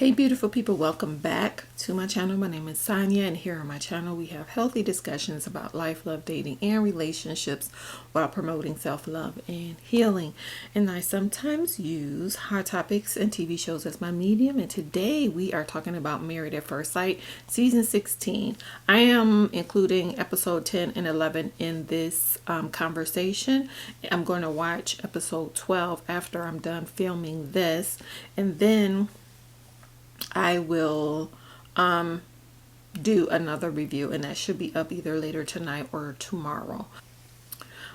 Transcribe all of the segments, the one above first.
Hey beautiful people, welcome back to my channel. My name is Sonia, and here on my channel we have healthy discussions about life, love, dating, and relationships while promoting self-love and healing. And I sometimes use hot topics and TV shows as my medium, and today we are talking about Married at First Sight season 16. I am including episode 10 and 11 in this conversation. I'm going to watch episode 12 after I'm done filming this, and then I will do another review, and that should be up either later tonight or tomorrow.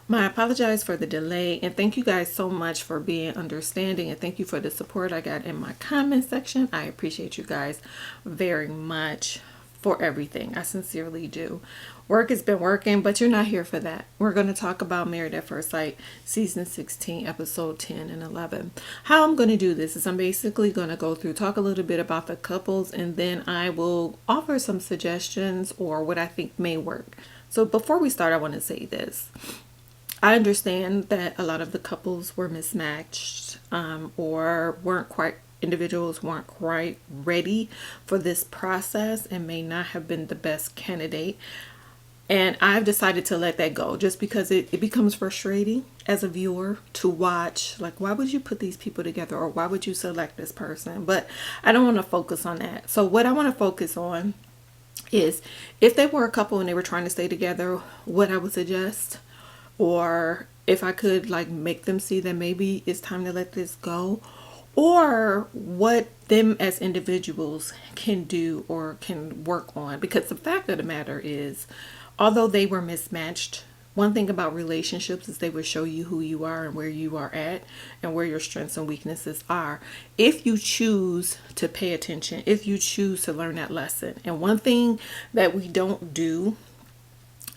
I apologize for the delay, and thank you guys so much for being understanding, and thank you for the support I got in my comment section. I appreciate you guys very much for everything. I sincerely do. Work has been working, but you're not here for that. We're going to talk about Married at First Sight season 16 episode 10 and 11. How I'm going to do this is I'm basically going to go through, talk a little bit about the couples, and then I will offer some suggestions or what I think may work. So before we start, I want to say this. I understand that a lot of the couples were mismatched or individuals weren't quite ready for this process and may not have been the best candidate. And I've decided to let that go just because it becomes frustrating as a viewer to watch. Like, why would you put these people together, or why would you select this person? But I don't want to focus on that. So what I want to focus on is if they were a couple and they were trying to stay together, what I would suggest, or if I could like make them see that maybe it's time to let this go, or what them as individuals can do or can work on. Because the fact of the matter is, although they were mismatched, one thing about relationships is they will show you who you are and where you are at and where your strengths and weaknesses are. If you choose to pay attention, if you choose to learn that lesson. And one thing that we don't do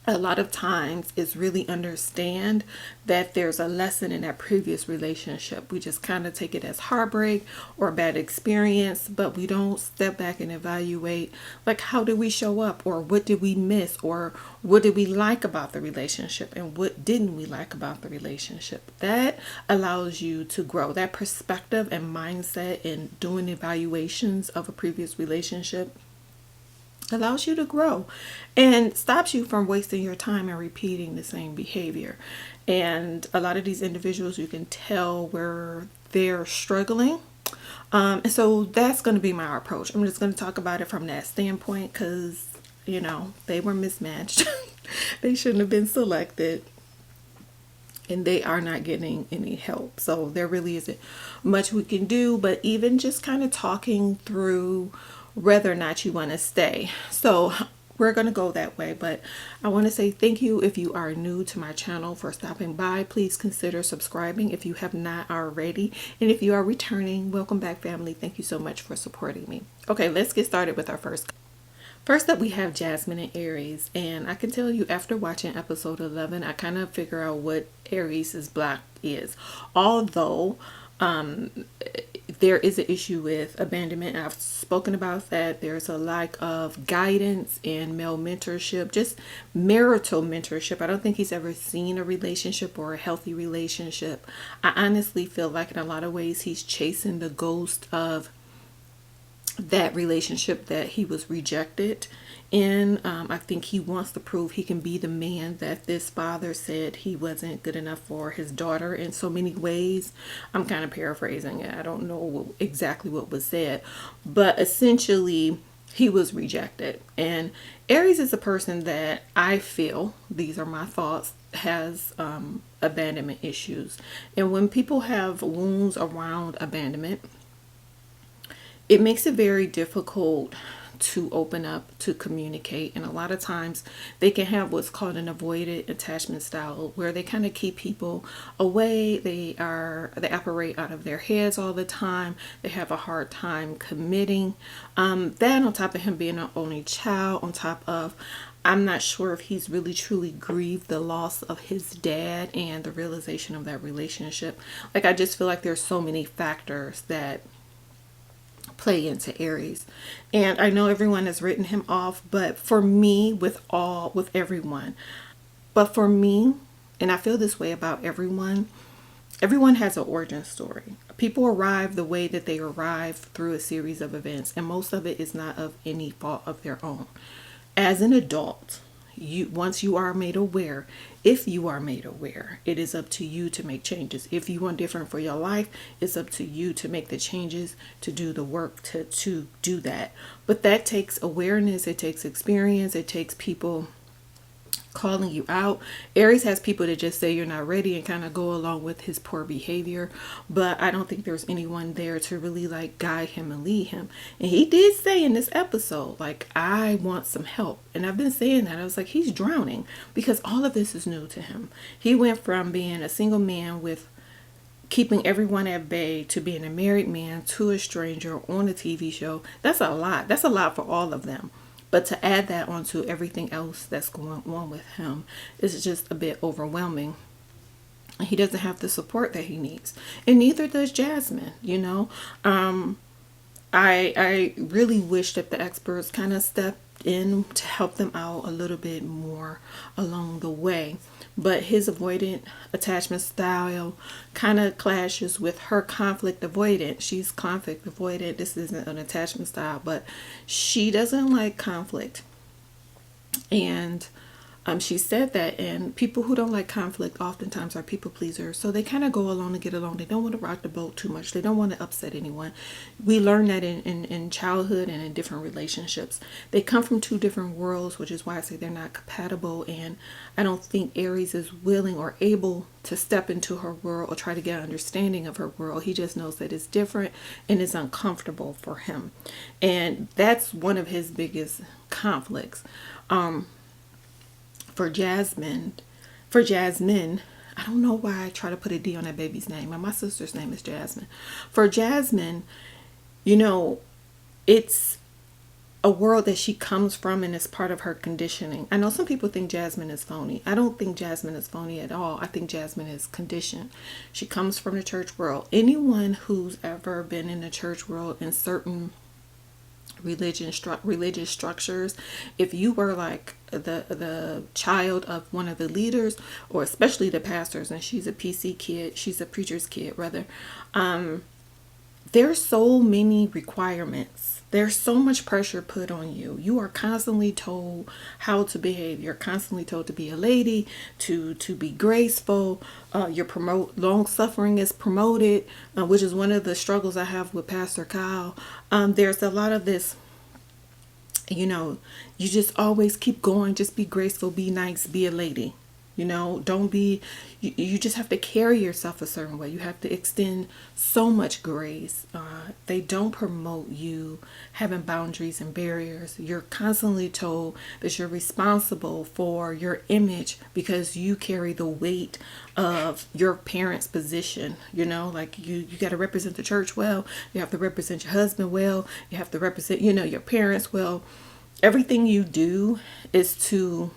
a lot of times is really understand that there's a lesson in that previous relationship. We just kind of take it as heartbreak or a bad experience, but we don't step back and evaluate, like, how did we show up, or what did we miss, or what did we like about the relationship, and what didn't we like about the relationship. That allows you to grow. That perspective and mindset in doing evaluations of a previous relationship allows you to grow and stops you from wasting your time and repeating the same behavior. And a lot of these individuals, you can tell where they're struggling. And so that's going to be my approach. I'm just going to talk about it from that standpoint because, you know, they were mismatched. They shouldn't have been selected. And they are not getting any help. So there really isn't much we can do, but even just kind of talking through whether or not you want to stay. So we're going to go that way, but I want to say thank you if you are new to my channel for stopping by. Please consider subscribing if you have not already. And if you are returning, welcome back, family. Thank you so much for supporting me. Okay, let's get started with our first. First up, we have Jasmine and Airris, and I can tell you after watching episode 11, I kind of figure out what Airris's block is. Although there is an issue with abandonment. I've spoken about that. There's a lack of guidance and male mentorship, just marital mentorship. I don't think he's ever seen a relationship or a healthy relationship. I honestly feel like in a lot of ways he's chasing the ghost of that relationship that he was rejected in. I think he wants to prove he can be the man that this father said he wasn't good enough for his daughter in so many ways. I'm kind of paraphrasing it. I don't know exactly what was said, but essentially he was rejected. And Airris is a person that I feel, these are my thoughts, has abandonment issues. And when people have wounds around abandonment, it makes it very difficult to open up, to communicate. And a lot of times they can have what's called an avoidant attachment style, where they kind of keep people away. They operate out of their heads all the time. They have a hard time committing. That on top of him being an only child, on top of, I'm not sure if he's really truly grieved the loss of his dad and the realization of that relationship. Like, I just feel like there's so many factors that play into Airris, and I know everyone has written him off, but for me, with everyone, but for me, and I feel this way about everyone, everyone has an origin story. People arrive the way that they arrive through a series of events, and most of it is not of any fault of their own. As an adult, once you are made aware, if you are made aware, it is up to you to make changes. If you want different for your life, it's up to you to make the changes, to do the work to do that. But that takes awareness, it takes experience, it takes people calling you out. Aries has people that just say you're not ready and kind of go along with his poor behavior, but I don't think there's anyone there to really like guide him and lead him. And he did say in this episode, like, I want some help. And I've been saying that. I was like, he's drowning, because all of this is new to him. He went from being a single man with keeping everyone at bay to being a married man to a stranger on a TV show. That's a lot. That's a lot for all of them. But to add that onto everything else that's going on with him is just a bit overwhelming. He doesn't have the support that he needs. And neither does Jasmine, you know. I really wish that the experts kind of stepped in to help them out a little bit more along the way. But his avoidant attachment style kind of clashes with her conflict avoidant. She's conflict avoidant. This isn't an attachment style, but she doesn't like conflict. And she said that, and people who don't like conflict oftentimes are people pleasers. So they kind of go along to get along. They don't want to rock the boat too much. They don't want to upset anyone. We learn that in childhood and in different relationships. They come from two different worlds, which is why I say they're not compatible. And I don't think Aries is willing or able to step into her world or try to get an understanding of her world. He just knows that it's different and it's uncomfortable for him. And that's one of his biggest conflicts. For Jasmine, I don't know why I try to put a D on that baby's name. My sister's name is Jasmine. For Jasmine, you know, it's a world that she comes from and it's part of her conditioning. I know some people think Jasmine is phony. I don't think Jasmine is phony at all. I think Jasmine is conditioned. She comes from the church world. Anyone who's ever been in the church world in certain religious structures, if you were like the child of one of the leaders, or especially the pastors, and she's a preacher's kid rather, there's so many requirements. There's so much pressure put on you. You are constantly told how to behave. You're constantly told to be a lady, to be graceful. Long suffering is promoted, which is one of the struggles I have with Pastor Kyle. There's a lot of this, you know, you just always keep going. Just be graceful, be nice, be a lady. You know, don't be, you just have to carry yourself a certain way. You have to extend so much grace. They don't promote you having boundaries and barriers. You're constantly told that you're responsible for your image because you carry the weight of your parents' position. You know, like you got to represent the church well. You have to represent your husband well. You have to represent, you know, your parents well. Everything you do is to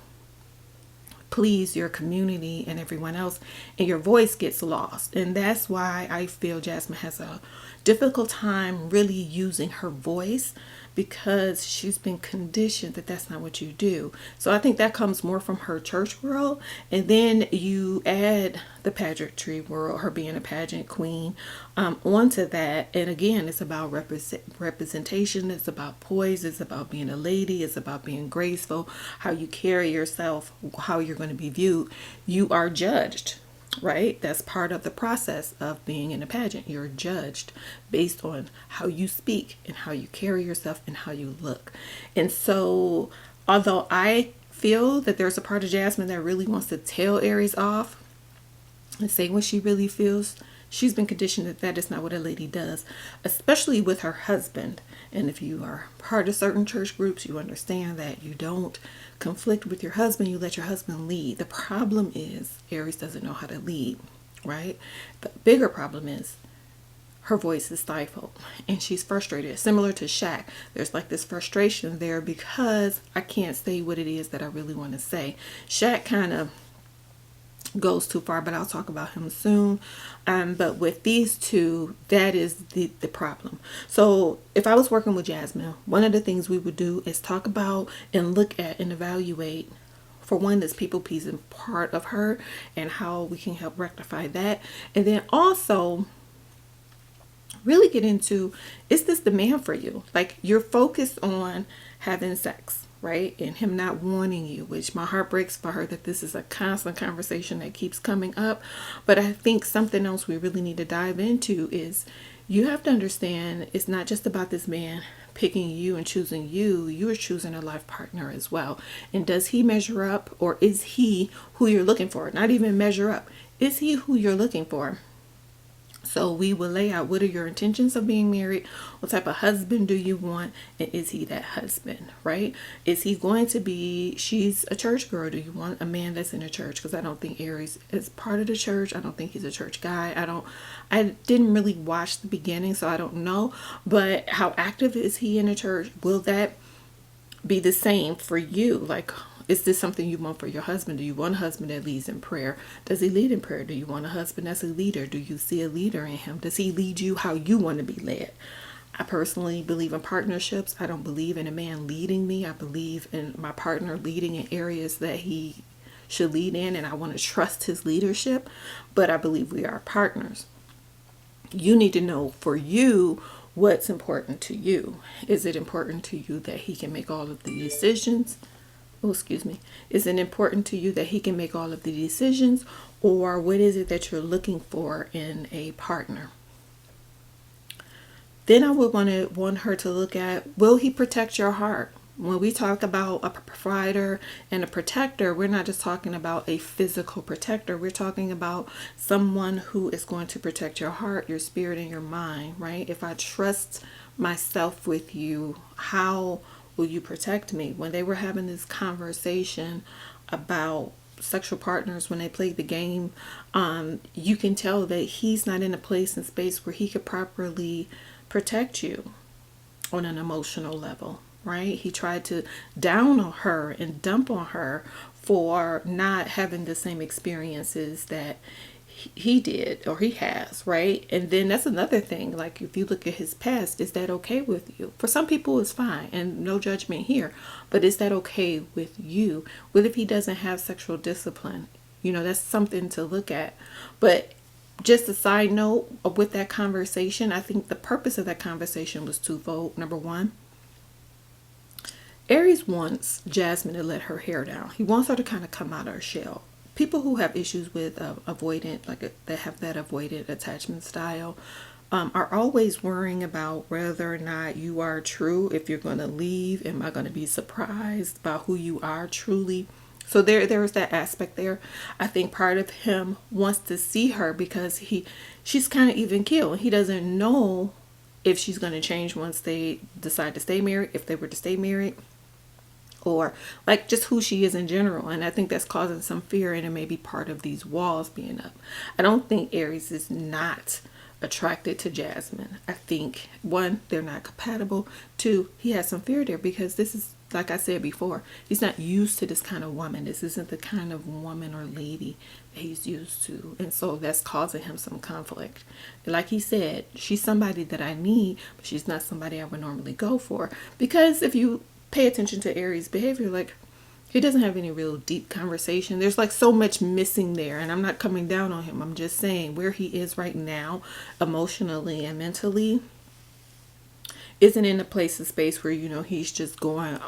please your community and everyone else, and your voice gets lost. And that's why I feel Jasmine has a difficult time really using her voice, because she's been conditioned that that's not what you do. So I think that comes more from her church world. And then you add the pageantry world, her being a pageant queen, onto that. And again, it's about representation. It's about poise. It's about being a lady. It's about being graceful, how you carry yourself, how you're going to be viewed. You are judged. Right? That's part of the process of being in a pageant. You're judged based on how you speak and how you carry yourself and how you look. And so, although I feel that there's a part of Jasmine that really wants to tell Aries off and say what she really feels, she's been conditioned that that is not what a lady does, especially with her husband. And if you are part of certain church groups, you understand that you don't conflict with your husband. You let your husband lead. The problem is Aries doesn't know how to lead, right? The bigger problem is her voice is stifled and she's frustrated. Similar to Shaq, there's like this frustration there because I can't say what it is that I really want to say. Shaq kind of goes too far, but I'll talk about him soon. But with these two, that is the problem. So if I was working with Jasmine, one of the things we would do is talk about and look at and evaluate for one, this people pleasing part of her and how we can help rectify that. And then also really get into, is this the man for you? Like, you're focused on having sex, right? And him not wanting you, which my heart breaks for her that this is a constant conversation that keeps coming up. But I think something else we really need to dive into is, you have to understand it's not just about this man picking you and choosing you. You are choosing a life partner as well. And does he measure up, or is he who you're looking for? Not even measure up. Is he who you're looking for? So we will lay out, what are your intentions of being married? What type of husband do you want? And is he that husband, right? Is he going to be, she's a church girl. Do you want a man that's in a church? Because I don't think Airris is part of the church. I don't think he's a church guy. I didn't really watch the beginning, so I don't know. But how active is he in a church? Will that be the same for you? Like, is this something you want for your husband? Do you want a husband that leads in prayer? Does he lead in prayer? Do you want a husband that's a leader? Do you see a leader in him? Does he lead you how you want to be led? I personally believe in partnerships. I don't believe in a man leading me. I believe in my partner leading in areas that he should lead in, and I want to trust his leadership, but I believe we are partners. You need to know for you what's important to you. Is it important to you that he can make all of the decisions? Is it important to you that he can make all of the decisions, or what is it that you're looking for in a partner? Then I would want her to look at, will he protect your heart? When we talk about a provider and a protector, we're not just talking about a physical protector. We're talking about someone who is going to protect your heart, your spirit, and your mind, right? If I trust myself with you, how will you protect me? When they were having this conversation about sexual partners, when they played the game, you can tell that he's not in a place and space where he could properly protect you on an emotional level, right? He tried to down on her and dump on her for not having the same experiences that he did or he has, right? And then that's another thing. Like, if you look at his past, is that okay with you? For some people it's fine, and no judgment here, but is that okay with you? What if he doesn't have sexual discipline? That's something to look at. But just a side note with that conversation, I think the purpose of that conversation was twofold. Number one, Airris wants Jasmine to let her hair down. He wants her to kind of come out of her shell. People who have issues with avoidant, that have that avoidant attachment style, are always worrying about whether or not you are true. If you're going to leave, am I going to be surprised by who you are truly? So there's that aspect there. I think part of him wants to see her because she's kind of even keeled. He doesn't know if she's going to change once they decide to stay married, if they were to stay married, or like just who she is in general. And I think that's causing some fear, and it may be part of these walls being up. I don't think Airris is not attracted to Jasmine. I think, one, they're not compatible. Two, he has some fear there because this is, like I said before, he's not used to this kind of woman. This isn't the kind of woman or lady that he's used to. And so that's causing him some conflict. Like he said, she's somebody that I need, but she's not somebody I would normally go for. Because if you pay attention to Airris' behavior, like, he doesn't have any real deep conversation. There's like so much missing there, and I'm not coming down on him. I'm just saying where he is right now, emotionally and mentally, isn't in a place and space where, he's just going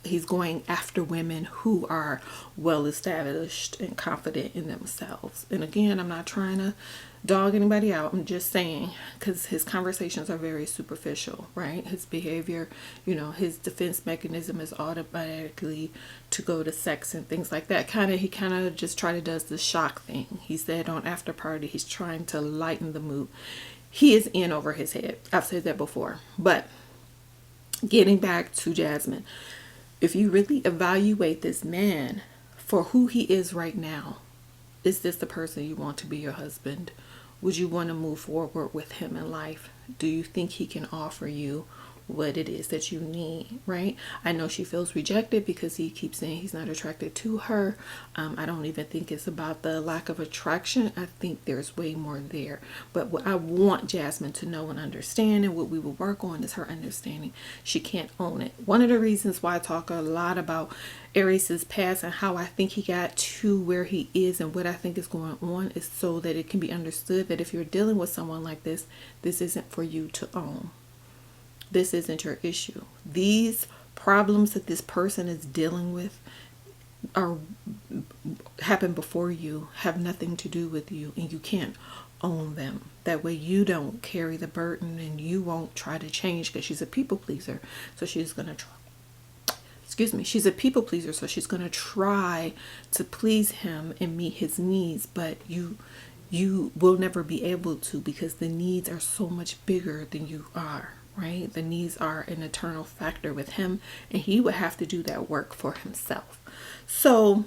he's going after women who are well established and confident in themselves. And again, I'm not trying to dog anybody out. I'm just saying, because his conversations are very superficial, right? His behavior, his defense mechanism is automatically to go to sex and things like that. He kind of just does the shock thing. He said on After Party, he's trying to lighten the mood. He is in over his head. I've said that before. But getting back to Jasmine, if you really evaluate this man for who he is right now, is this the person you want to be your husband? Would you want to move forward with him in life? Do you think he can offer you what it is that you need, right? I know she feels rejected because he keeps saying he's not attracted to her. I don't even think it's about the lack of attraction. I think there's way more there. But what I want Jasmine to know and understand, and what we will work on, is her understanding she can't own it. One of the reasons why I talk a lot about Aries' past and how I think he got to where he is and what I think is going on is so that it can be understood that if you're dealing with someone like this, this isn't for you to own. This isn't your issue. These problems that this person is dealing with are happen before you, have nothing to do with you, and you can't own them. That way you don't carry the burden, and you won't try to change, because she's a people pleaser. So she's going to try. She's a people pleaser, so she's going to try to please him and meet his needs, but you will never be able to, because the needs are so much bigger than you are. Right? The needs are an eternal factor with him, and he would have to do that work for himself. So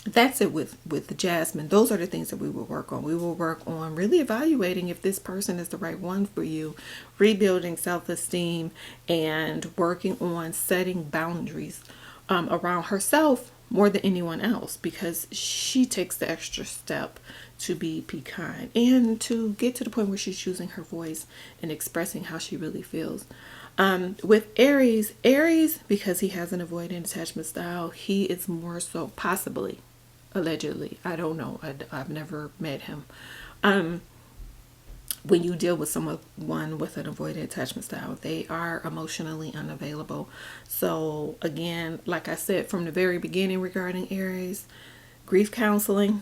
that's it with Jasmine. Those are the things that we will work on. We will work on really evaluating if this person is the right one for you, rebuilding self-esteem, and working on setting boundaries around herself more than anyone else, because she takes the extra step to be kind and to get to the point where she's using her voice and expressing how she really feels. With Aries, because he has an avoidant attachment style, he is more so, possibly, allegedly, I don't know, I've never met him. When you deal with someone with an avoidant attachment style, they are emotionally unavailable. So again, like I said from the very beginning regarding Aries, grief counseling,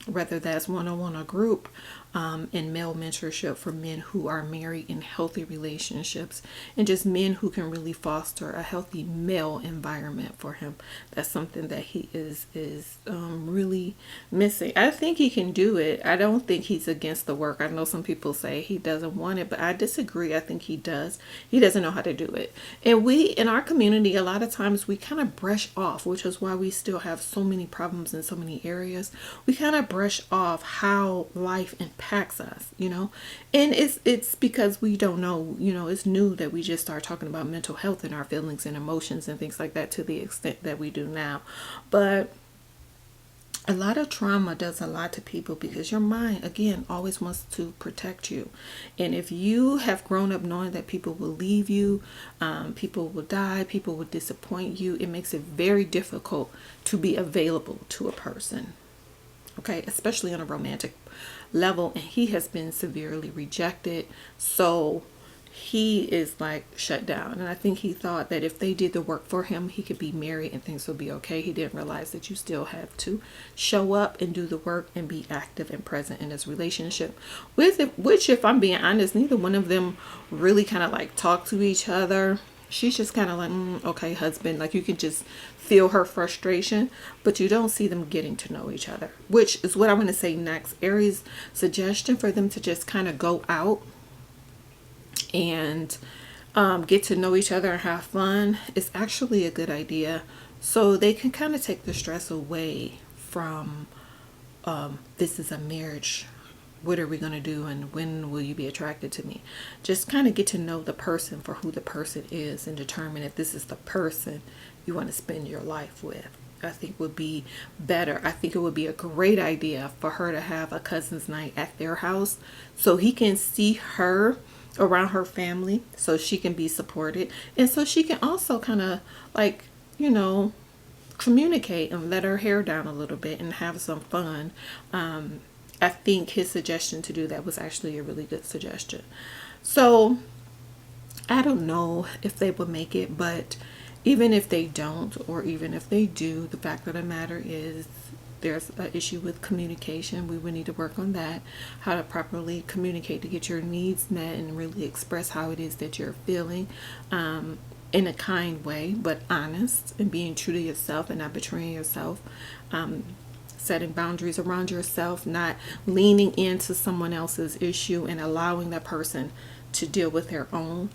whether that's one-on-one or group, and male mentorship for men who are married in healthy relationships, and just men who can really foster a healthy male environment for him. That's something that he is really missing. I think he can do it. I don't think he's against the work. I know some people say he doesn't want it, but I disagree. I think he does. He doesn't know how to do it. And we, in our community, a lot of times we kind of brush off, which is why we still have so many problems in so many areas. We kind of brush off how life impacts us, and it's because we don't know, it's new that we just start talking about mental health and our feelings and emotions and things like that to the extent that we do now. But a lot of trauma does a lot to people, because your mind, again, always wants to protect you. And if you have grown up knowing that people will leave you, people will die, people will disappoint you, it makes it very difficult to be available to a person. Okay, especially on a romantic level, and he has been severely rejected, so he is like shut down. And I think he thought that if they did the work for him, he could be married and things would be okay. He didn't realize that you still have to show up and do the work and be active and present in this relationship, which, if I'm being honest, neither one of them really kind of like talk to each other. She's just kind of like, okay, husband. Like, you can just feel her frustration, but you don't see them getting to know each other, which is what I'm going to say next. Aries' suggestion for them to just kind of go out and get to know each other and have fun is actually a good idea, so they can kind of take the stress away from this is a marriage. What are we going to do, and when will you be attracted to me? Just kind of get to know the person for who the person is and determine if this is the person you want to spend your life with. I think would be better. I think it would be a great idea for her to have a cousin's night at their house, so he can see her around her family, so she can be supported, and so she can also kind of like, communicate and let her hair down a little bit and have some fun. I think his suggestion to do that was actually a really good suggestion. So I don't know if they will make it, but even if they don't, or even if they do, the fact of the matter is there's an issue with communication. We would need to work on that, how to properly communicate to get your needs met and really express how it is that you're feeling, in a kind way, but honest, and being true to yourself and not betraying yourself. Setting boundaries around yourself, not leaning into someone else's issue and allowing that person to deal with their own.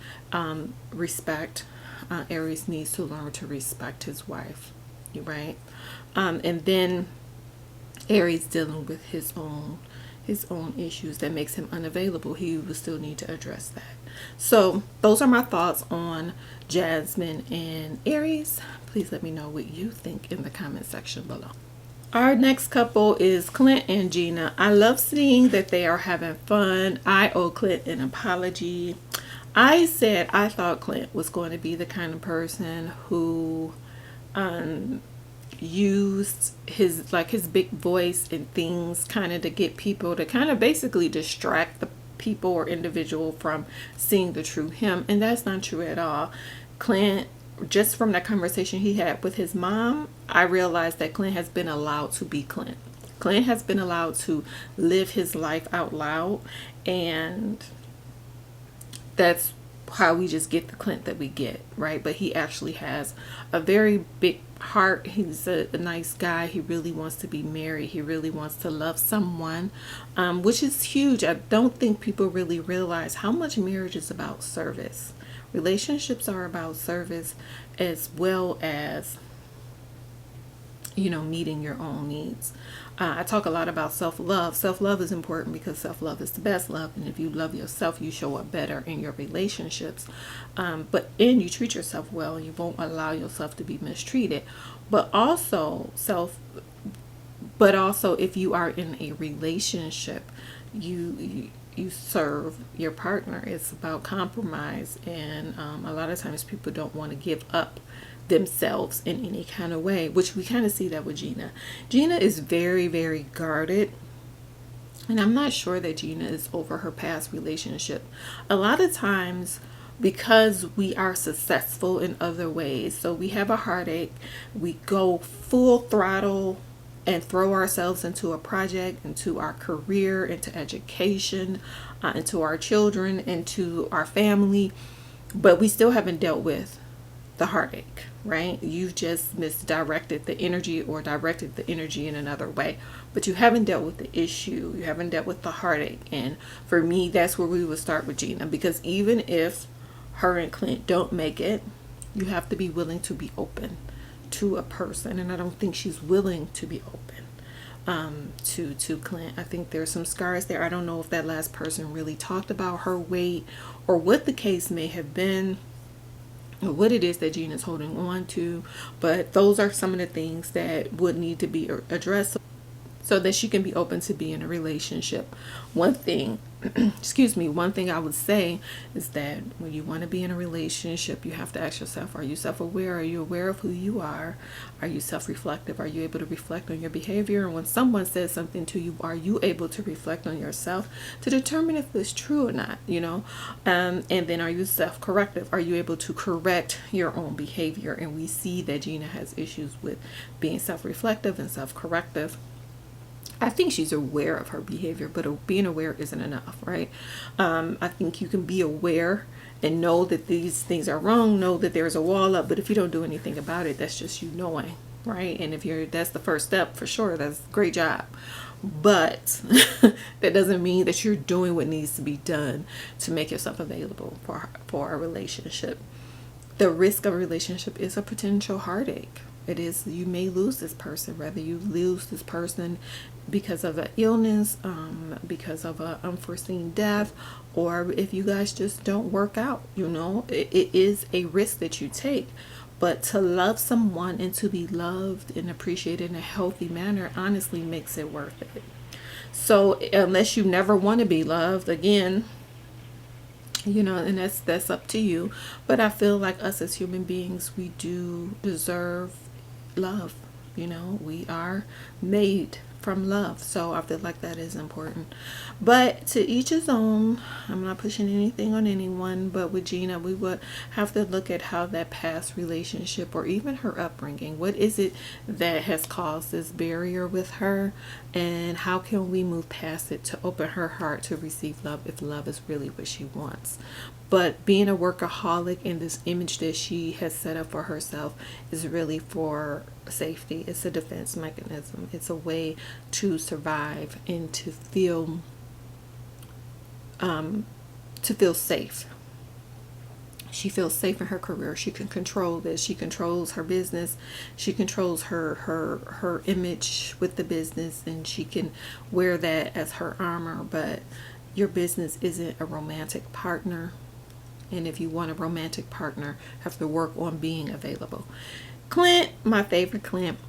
Respect. Aries needs to learn to respect his wife, right? And then Aries dealing with his own his own issues that makes him unavailable, he will still need to address that. So those are my thoughts on Jasmine and Airris. Please let me know what you think in the comment section below. Our next couple is Clint and Gina. I love seeing that they are having fun. I owe Clint an apology. I said I thought Clint was going to be the kind of person who used his big voice and things kind of to get people to kind of basically distract the people or individual from seeing the true him, and that's not true at all. Clint, just from that conversation he had with his mom, I realized that Clint has been allowed to be Clint. Clint has been allowed to live his life out loud, and that's how we just get the Clint that we get, right? But he actually has a very big heart. He's a nice guy. He really wants to be married. He really wants to love someone, which is huge. I don't think people really realize how much marriage is about service. Relationships are about service as well as, you know, meeting your own needs. I talk a lot about self-love. Self-love is important because self-love is the best love. And if you love yourself, you show up better in your relationships. And you treat yourself well, and you won't allow yourself to be mistreated. But also if you are in a relationship, you serve your partner. It's about compromise, and a lot of times people don't want to give up themselves in any kind of way, which we kind of see that with Gina. Gina is very, very guarded, and I'm not sure that Gina is over her past relationship. A lot of times, because we are successful in other ways, so we have a heartache, we go full throttle and throw ourselves into a project, into our career, into education, into our children, into our family, but we still haven't dealt with the heartache, right? You've just misdirected the energy or directed the energy in another way, but you haven't dealt with the issue. You haven't dealt with the heartache. And for me, that's where we would start with Gina, because even if her and Clint don't make it, you have to be willing to be open to a person, and I don't think she's willing to be open to Clint. I think there's some scars there. I don't know if that last person really talked about her weight or what the case may have been, or what it is that Gina's holding on to, but those are some of the things that would need to be addressed so that she can be open to be in a relationship. One thing one thing I would say is that when you want to be in a relationship, you have to ask yourself, are you self-aware? Are you aware of who you are? Are you self-reflective? Are you able to reflect on your behavior? And when someone says something to you, are you able to reflect on yourself to determine if it's true or not, you know? And then are you self-corrective? Are you able to correct your own behavior? And we see that Gina has issues with being self-reflective and self-corrective. I think she's aware of her behavior, but being aware isn't enough, right? I think you can be aware and know that these things are wrong, know that there's a wall up, but if you don't do anything about it, that's just you knowing, right? And if that's the first step, for sure, that's a great job. But that doesn't mean that you're doing what needs to be done to make yourself available for a relationship. The risk of a relationship is a potential heartache. It is, you may lose this person, whether you lose this person because of an illness, because of an unforeseen death, or if you guys just don't work out, you know, it is a risk that you take. But to love someone and to be loved and appreciated in a healthy manner honestly makes it worth it. So unless you never want to be loved, again, you know, and that's up to you. But I feel like us as human beings, we do deserve love. You know, we are made from love, so I feel like that is important. But to each his own. I'm not pushing anything on anyone, but with Gina, we would have to look at how that past relationship or even her upbringing, what is it that has caused this barrier with her, and how can we move past it to open her heart to receive love if love is really what she wants. But being a workaholic in this image that she has set up for herself is really for safety. It's a defense mechanism. It's a way to survive and to feel safe. She feels safe in her career. She can control this. She controls her business. She controls her image with the business, and she can wear that as her armor. But your business isn't a romantic partner. And if you want a romantic partner, have to work on being available. Clint, my favorite Clint.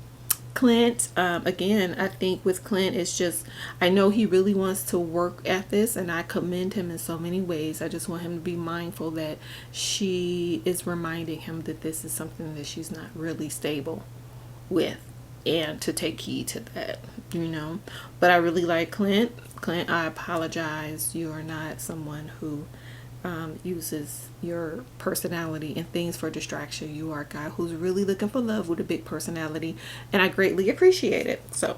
Clint, again, I think with Clint, it's just, I know he really wants to work at this, and I commend him in so many ways. I just want him to be mindful that she is reminding him that this is something that she's not really stable with, and to take heed to that, But I really like Clint. Clint, I apologize. You are not someone who uses your personality and things for distraction. You are a guy who's really looking for love with a big personality, and I greatly appreciate it. So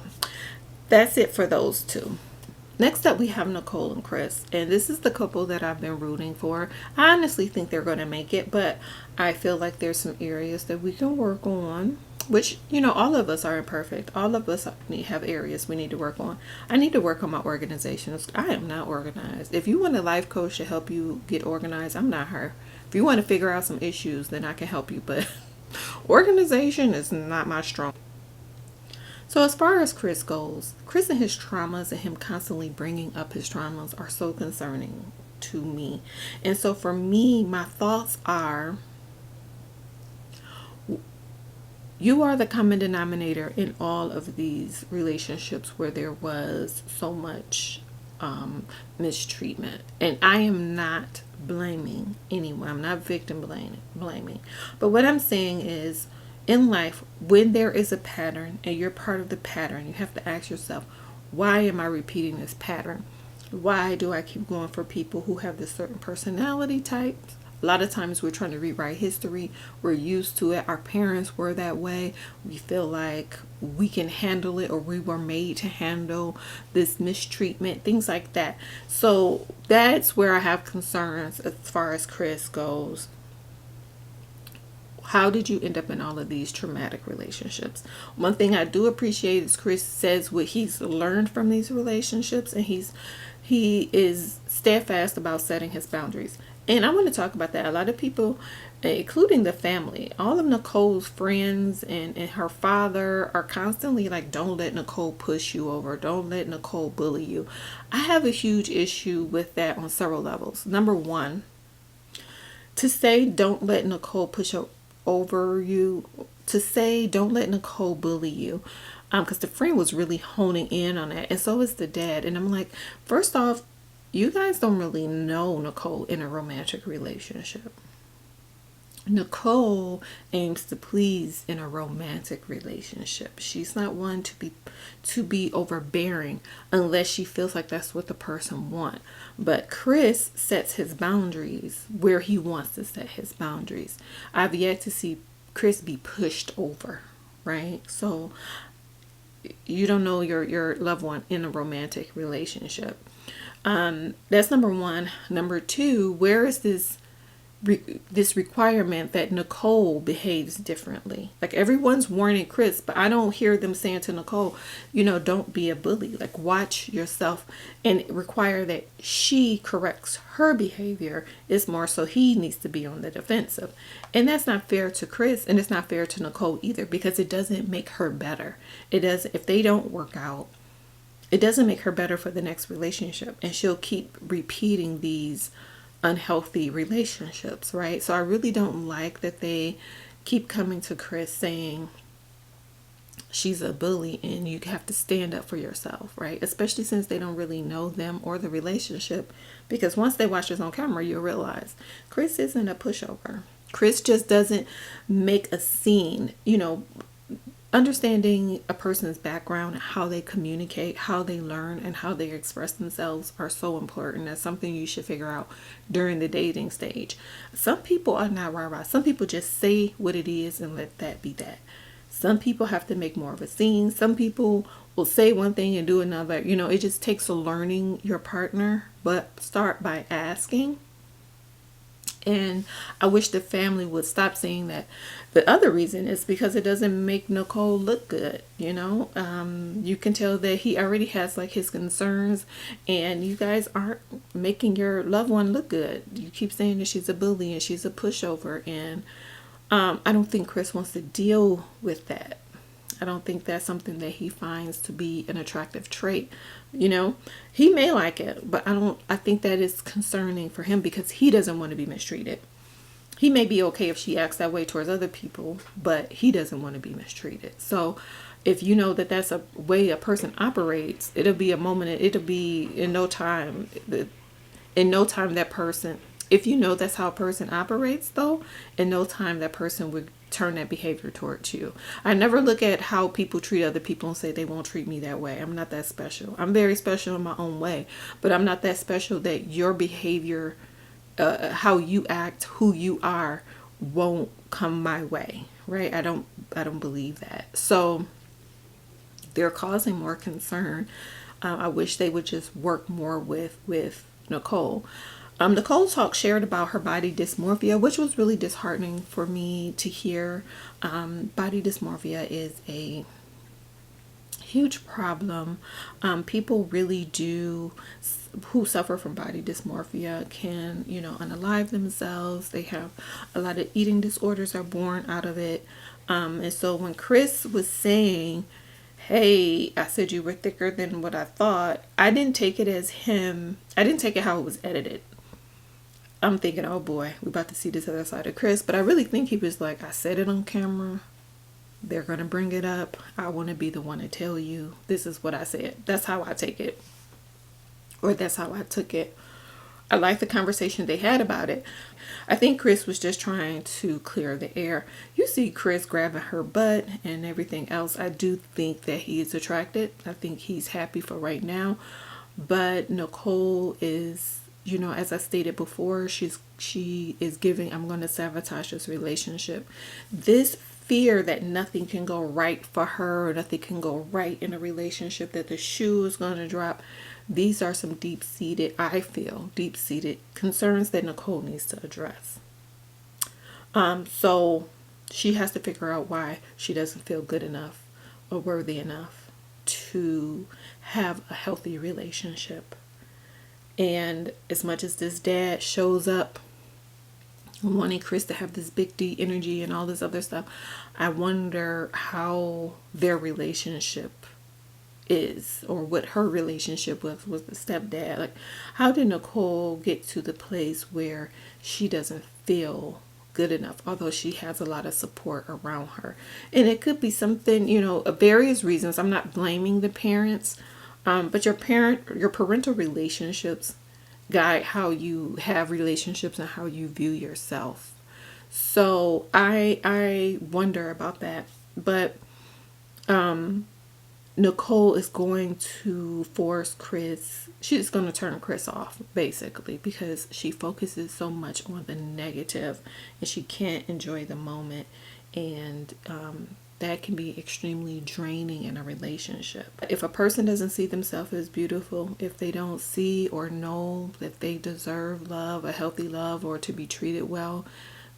that's it for those two. Next up, we have Nicole and Chris, and this is the couple that I've been rooting for. I honestly think they're going to make it, but I feel like there's some areas that we can work on, which, all of us are imperfect. All of us have areas we need to work on. I need to work on my organization. I am not organized. If you want a life coach to help you get organized, I'm not her. If you want to figure out some issues, then I can help you, but organization is not my strong. So as far as Chris goes, Chris and his traumas and him constantly bringing up his traumas are so concerning to me. And so for me, my thoughts are, you are the common denominator in all of these relationships where there was so much mistreatment. And I am not blaming anyone. I'm not victim blaming. But what I'm saying is, in life, when there is a pattern and you're part of the pattern, you have to ask yourself, why am I repeating this pattern? Why do I keep going for people who have this certain personality types? A lot of times we're trying to rewrite history. We're used to it. Our parents were that way. We feel like we can handle it, or we were made to handle this mistreatment, things like that. So that's where I have concerns as far as Chris goes. How did you end up in all of these traumatic relationships? One thing I do appreciate is Chris says what he's learned from these relationships, and he is steadfast about setting his boundaries. And I want to talk about that. A lot of people, including the family, all of Nicole's friends and her father are constantly like, don't let Nicole push you over. Don't let Nicole bully you. I have a huge issue with that on several levels. Number one, to say don't let Nicole push over you, to say don't let Nicole bully you, because the friend was really honing in on that, and so is the dad. And I'm like, first off, you guys don't really know Nicole in a romantic relationship. Nicole aims to please in a romantic relationship. She's not one to be overbearing unless she feels like that's what the person wants. But Chris sets his boundaries where he wants to set his boundaries. I've yet to see Chris be pushed over, right? So you don't know your loved one in a romantic relationship. That's number one. Number two, where is this requirement that Nicole behaves differently? Like, everyone's warning Chris, but I don't hear them saying to Nicole, don't be a bully. Like, watch yourself, and require that she corrects her behavior. Is more so he needs to be on the defensive. And that's not fair to Chris, and it's not fair to Nicole either, because it doesn't make her better. It does. If they don't work out, it doesn't make her better for the next relationship, and she'll keep repeating these unhealthy relationships, right? So I really don't like that they keep coming to Chris saying she's a bully and you have to stand up for yourself, right? Especially since they don't really know them or the relationship, because once they watch this on camera, you'll realize Chris isn't a pushover. Chris just doesn't make a scene. Understanding a person's background, how they communicate, how they learn, and how they express themselves are so important. That's something you should figure out during the dating stage. Some people are not rah-rah. Some people just say what it is and let that be that. Some people have to make more of a scene. Some people will say one thing and do another. It just takes learning your partner, but start by asking And I wish the family would stop saying that. The other reason is because it doesn't make Nicole look good. You can tell that he already has like his concerns, and you guys aren't making your loved one look good. You keep saying that she's a bully and she's a pushover, and I don't think Chris wants to deal with that. I don't think that's something that he finds to be an attractive trait. He may like it, but I think that is concerning for him because he doesn't want to be mistreated. He may be okay if she acts that way towards other people, but he doesn't want to be mistreated. So if you know that that's a way a person operates, it'll be a moment, it'll be in no time that person, if you know that's how a person operates though, in no time that person would turn that behavior towards you. I never look at how people treat other people and say they won't treat me that way. I'm not that special. I'm very special in my own way, but I'm not that special that your behavior, how you act, who you are, won't come my way, right? I don't believe that. So they're causing more concern. I wish they would just work more with Nicole. Nicole shared about her body dysmorphia, which was really disheartening for me to hear. Body dysmorphia is a huge problem. People really do, who suffer from body dysmorphia, can, unalive themselves. They have a lot of eating disorders are born out of it. And so when Chris was saying, hey, I said you were thicker than what I thought, I didn't take it how it was edited. I'm thinking, oh boy, we're about to see this other side of Chris. But I really think he was like, I said it on camera. They're going to bring it up. I want to be the one to tell you this is what I said. That's how I take it. Or that's how I took it. I like the conversation they had about it. I think Chris was just trying to clear the air. You see Chris grabbing her butt and everything else. I do think that he is attracted. I think he's happy for right now. But Nicole is, as I stated before, she is giving, I'm going to sabotage this relationship. This fear that nothing can go right for her, or nothing can go right in a relationship, that the shoe is going to drop. These are some deep-seated concerns that Nicole needs to address. So she has to figure out why she doesn't feel good enough or worthy enough to have a healthy relationship. And as much as this dad shows up wanting Chris to have this big D energy and all this other stuff, I wonder how their relationship is, or what her relationship with the stepdad. Like, how did Nicole get to the place where she doesn't feel good enough, although she has a lot of support around her? And it could be something, various reasons. I'm not blaming the parents, but your parental relationships guide how you have relationships and how you view yourself. So I wonder about that. But Nicole is going to force Chris. She's going to turn Chris off, basically, because she focuses so much on the negative and she can't enjoy the moment. And that can be extremely draining in a relationship. If a person doesn't see themselves as beautiful, if they don't see or know that they deserve love, a healthy love, or to be treated well,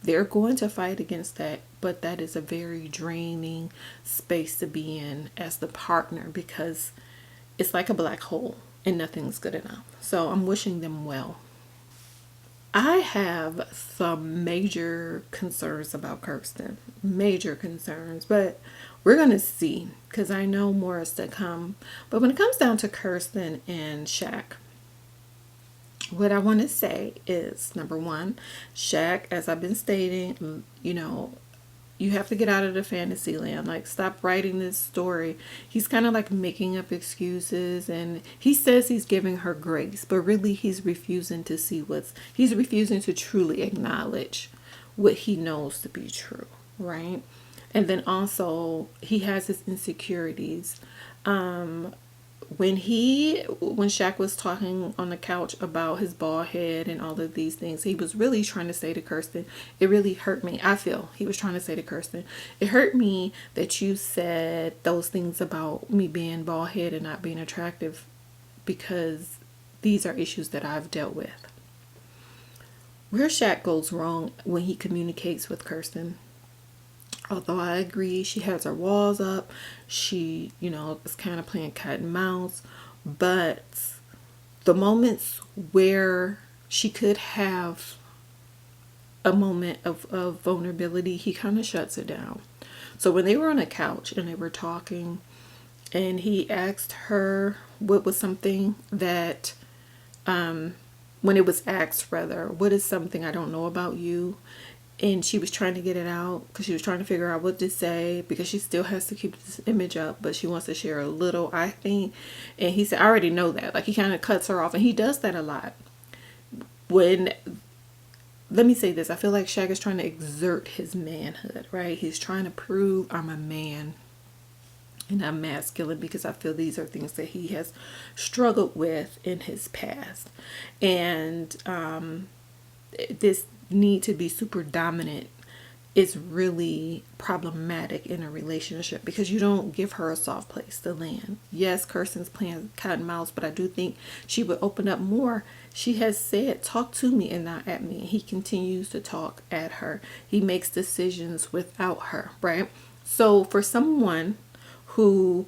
they're going to fight against that. But that is a very draining space to be in as the partner, because it's like a black hole and nothing's good enough. So I'm wishing them well. I have some major concerns about Kirsten. Major concerns. But we're going to see, because I know more is to come. But when it comes down to Kirsten and Shaq, what I want to say is, number one, Shaq, as I've been stating, you have to get out of the fantasy land. Like, stop writing this story. He's kind of like making up excuses, and he says he's giving her grace, but really he's refusing to see he's refusing to truly acknowledge what he knows to be true, right? And then also he has his insecurities. When Shaq was talking on the couch about his bald head and all of these things, he was really trying to say to Kirsten, it really hurt me. I feel he was trying to say to Kirsten, it hurt me that you said those things about me being bald head and not being attractive, because these are issues that I've dealt with. where Shaq goes wrong when he communicates with Kirsten. Although I agree, she has her walls up. She, is kind of playing cat and mouse. But the moments where she could have a moment of vulnerability, he kind of shuts it down. So when they were on a couch and they were talking, and he asked her what was something that, when it was asked rather, what is something I don't know about you? And she was trying to get it out because she was trying to figure out what to say, because she still has to keep this image up, but she wants to share a little, I think. And he said, I already know that. Like, he kind of cuts her off, and he does that a lot. Let me say this, I feel like Shaq is trying to exert his manhood, right? He's trying to prove I'm a man and I'm masculine, because I feel these are things that he has struggled with in his past. And this need to be super dominant is really problematic in a relationship, because you don't give her a soft place to land. Yes, Kirsten's playing cat and mouse, but I do think she would open up more. She has said, talk to me and not at me. And he continues to talk at her. He makes decisions without her, right? So for someone who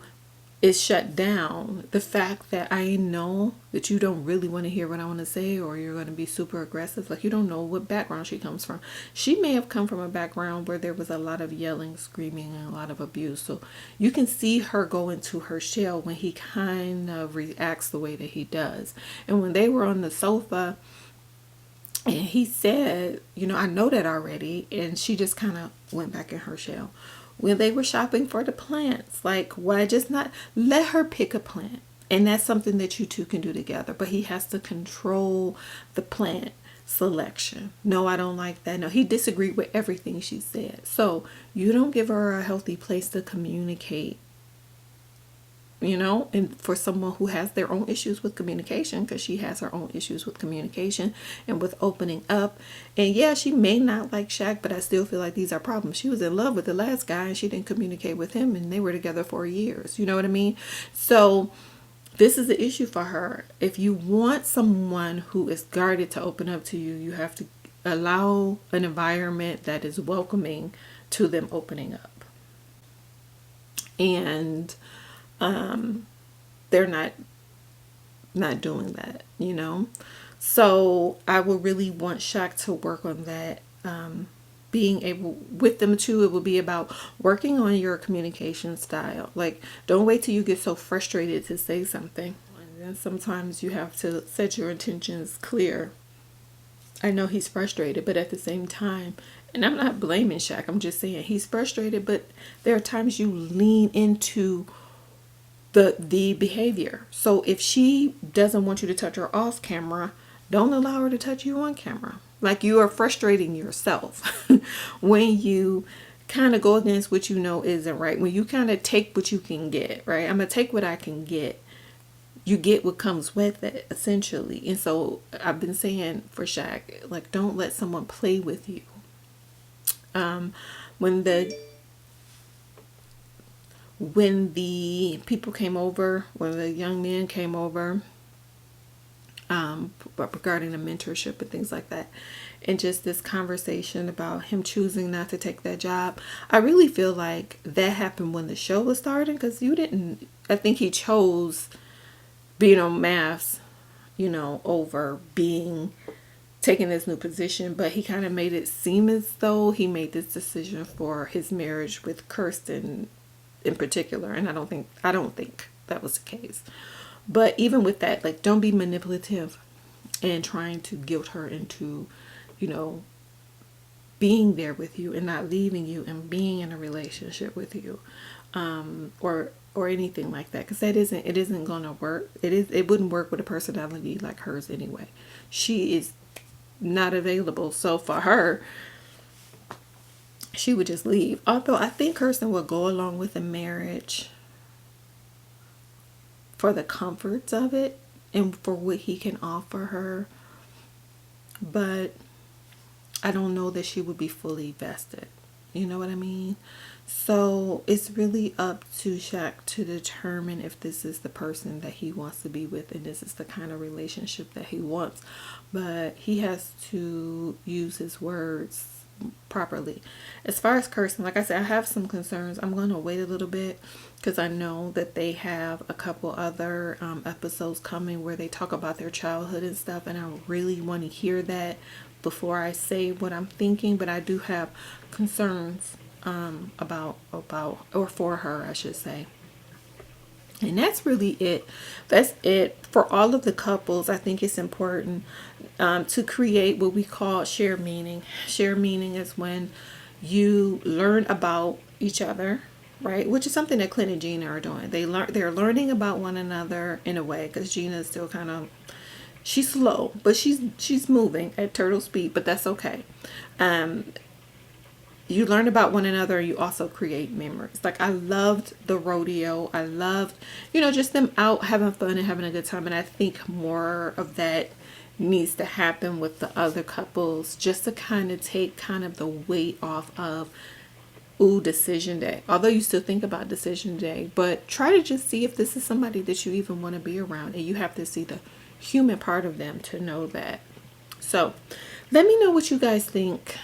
is shut down, the fact that I know that you don't really want to hear what I want to say, or you're going to be super aggressive, like you don't know what background she comes from. She may have come from a background where there was a lot of yelling, screaming, and a lot of abuse. So you can see her go into her shell when he kind of reacts the way that he does. And when they were on the sofa, and he said, I know that already, and she just kind of went back in her shell. When they were shopping for the plants, like, why just not let her pick a plant? And that's something that you two can do together, but he has to control the plant selection. No, I don't like that. No, he disagreed with everything she said. So you don't give her a healthy place to communicate, and for someone who has their own issues with communication, because she has her own issues with communication and with opening up. And yeah, she may not like Shaq, but I still feel like these are problems. She was in love with the last guy and she didn't communicate with him, and they were together for years. You know what I mean? So this is the issue for her. If you want someone who is guarded to open up to you, you have to allow an environment that is welcoming to them opening up. And they're not doing that, So I would really want Shaq to work on that. Being able with them too, it would be about working on your communication style. Like, don't wait till you get so frustrated to say something. And then sometimes you have to set your intentions clear. I know he's frustrated, but at the same time, and I'm not blaming Shaq, I'm just saying he's frustrated, but there are times you lean into the behavior. So if she doesn't want you to touch her off camera, don't allow her to touch you on camera. Like, you are frustrating yourself when you kind of go against what you know isn't right. When you kind of take what you can get, right? I'm going to take what I can get. You get what comes with it, essentially. And so I've been saying for Shaq, like, don't let someone play with you. When the people came over, when the young men came over, regarding the mentorship and things like that, and just this conversation about him choosing not to take that job, I really feel like that happened when the show was starting, because I think he chose being on Mafs, over taking this new position, but he kind of made it seem as though he made this decision for his marriage with Kirsten in particular, and I don't think that was the case. But even with that, like, don't be manipulative and trying to guilt her into, being there with you and not leaving you and being in a relationship with you, or anything like that, because it isn't gonna work. It wouldn't work with a personality like hers anyway. She is not available, so for her, she would just leave. Although I think Kirsten would go along with the marriage for the comforts of it and for what he can offer her. But I don't know that she would be fully vested. You know what I mean? So it's really up to Shaq to determine if this is the person that he wants to be with and this is the kind of relationship that he wants. But he has to use his words properly. As far as Kirsten, like I said, I have some concerns. I'm going to wait a little bit because I know that they have a couple other episodes coming where they talk about their childhood and stuff, and I really want to hear that before I say what I'm thinking. But I do have concerns about or for her, I should say. And that's really it. That's it for all of the couples. I think it's important to create what we call share meaning. Share meaning is when you learn about each other, right? Which is something that Clint and Gina are doing. They're learning about one another in a way, because Gina is still kind of, she's slow, but she's moving at turtle speed, but that's okay. You learn about one another. You also create memories. Like, I loved the rodeo. I loved, just them out having fun and having a good time. And I think more of that needs to happen with the other couples, just to kind of take kind of the weight off of, decision day. Although you still think about decision day, but try to just see if this is somebody that you even want to be around. And you have to see the human part of them to know that. So let me know what you guys think.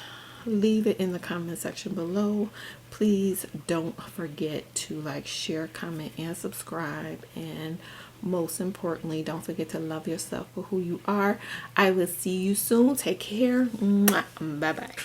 Leave it in the comment section below. Please don't forget to like, share, comment, and subscribe. And most importantly, don't forget to love yourself for who you are. I will see you soon. Take care. Bye bye.